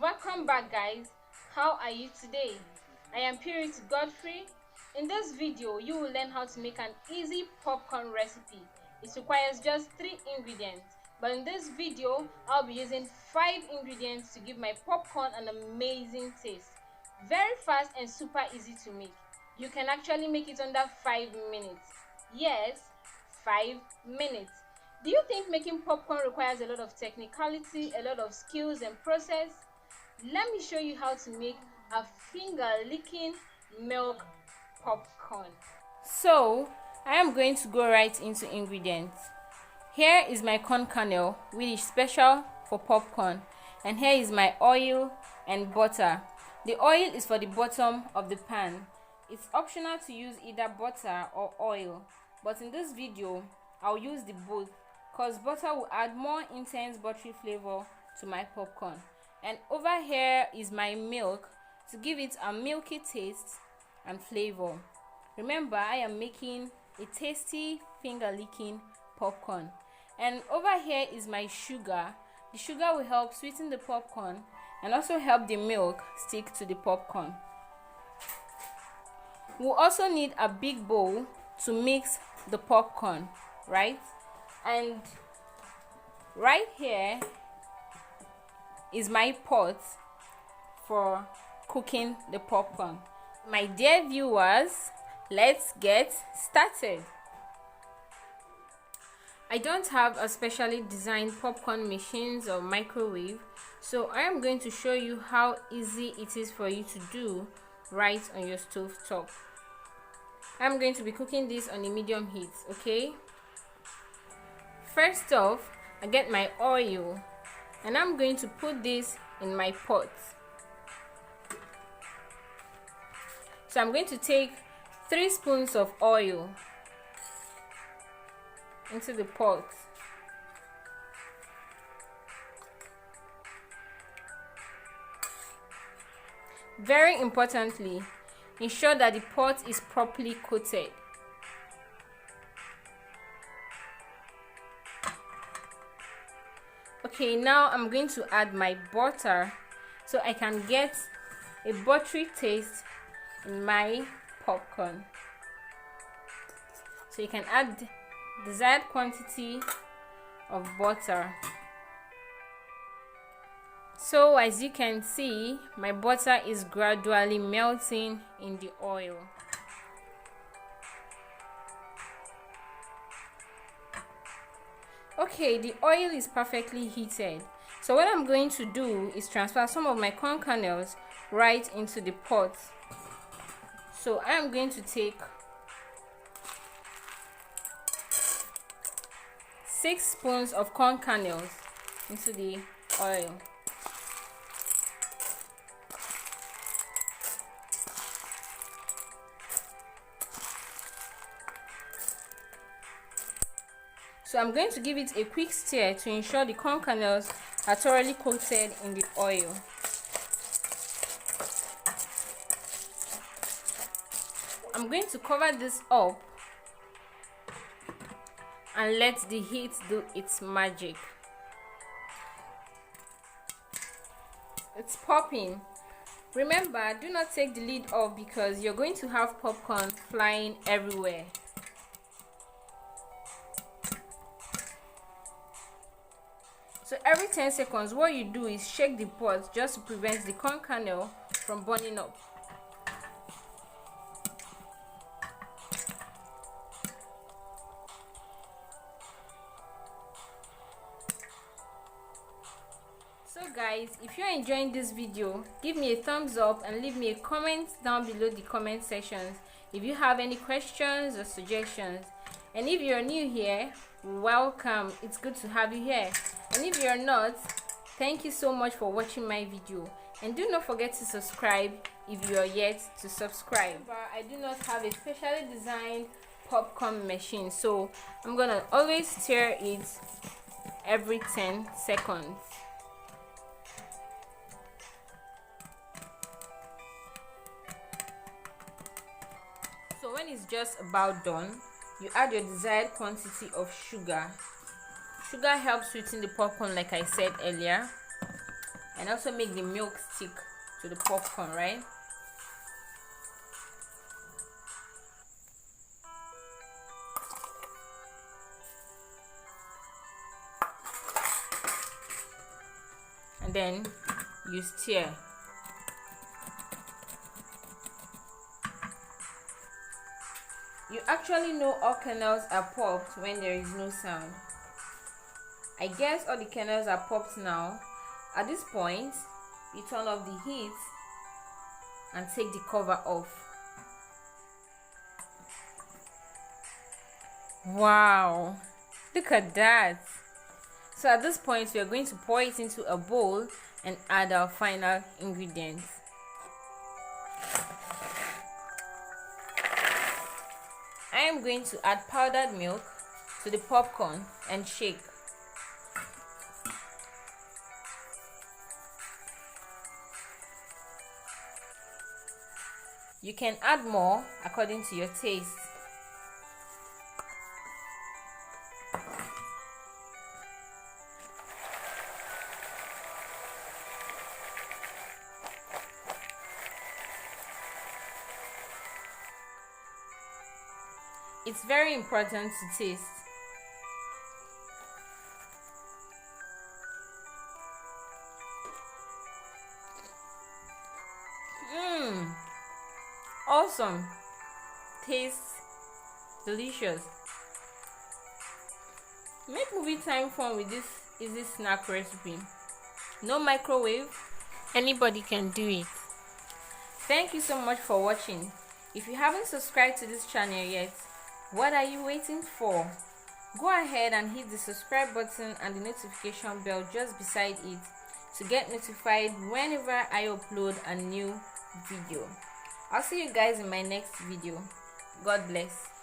Welcome back, guys. How are you today? I am Purity Godfrey. In this video you will learn how to make an easy popcorn recipe. It requires just 3 ingredients, but in this video I'll be using 5 ingredients to give my popcorn an amazing taste. Very fast and super easy to make. You can actually make it under 5 minutes. Yes, 5 minutes. Do you think making popcorn requires a lot of technicality, a lot of skills and process? Let me show you how to make a finger-licking milk popcorn. So, I am going to go right into ingredients. Here is my corn kernel, which is special for popcorn, and here is my oil and butter. The oil is for the bottom of the pan. It's optional to use either butter or oil, but in this video I'll use the both because butter will add more intense buttery flavor to my popcorn. And over here is my milk to give it a milky taste and flavor. Remember, I am making a tasty finger-licking popcorn. And over here is my sugar. The sugar will help sweeten the popcorn and also help the milk stick to the popcorn. We'll also need a big bowl to mix the popcorn, right? And right here is my pot for cooking the popcorn. My dear viewers, let's get started. I don't have a specially designed popcorn machines or microwave, so I am going to show you how easy it is for you to do right on your stove top. I'm going to be cooking this on a medium heat, okay? First off, I get my oil and I'm going to put this in my pot. So I'm going to take 3 spoons of oil into the pot. Very importantly, ensure that the pot is properly coated. Okay, now I'm going to add my butter so I can get a buttery taste in my popcorn. So you can add desired quantity of butter. So as you can see, my butter is gradually melting in the oil. Okay, the oil is perfectly heated. So what I'm going to do is transfer some of my corn kernels right into the pot. So I am going to take 6 spoons of corn kernels into the oil. So I'm going to give it a quick stir to ensure the corn kernels are thoroughly coated in the oil. I'm going to cover this up and let the heat do its magic. It's popping. Remember, do not take the lid off because you're going to have popcorn flying everywhere. So every 10 seconds, what you do is shake the pot just to prevent the corn kernel from burning up. So guys, if you're enjoying this video, give me a thumbs up and leave me a comment down below the comment sections if you have any questions or suggestions. And if you're new here, welcome. It's good to have you here. And if you're not, thank you so much for watching my video. And do not forget to subscribe if you are yet to subscribe. I do not have a specially designed popcorn machine, so I'm gonna always stir it every 10 seconds. So when it's just about done, you add your desired quantity of sugar. Sugar helps sweeten the popcorn, like I said earlier. and also make the milk stick to the popcorn, right? And then you stir. You actually know all kernels are popped when there is no sound. I guess all the kernels are popped now. At this point, you turn off the heat and take the cover off. Wow, look at that. So at this point, we are going to pour it into a bowl and add our final ingredients. I am going to add powdered milk to the popcorn and shake. You can add more according to your taste. It's very important to taste. Awesome. Tastes delicious. Make movie time fun with this easy snack recipe. No microwave. Anybody can do it. Thank you so much for watching. If you haven't subscribed to this channel yet, what are you waiting for? Go ahead and hit the subscribe button and the notification bell just beside it to get notified whenever I upload a new video. I'll see you guys in my next video. God bless.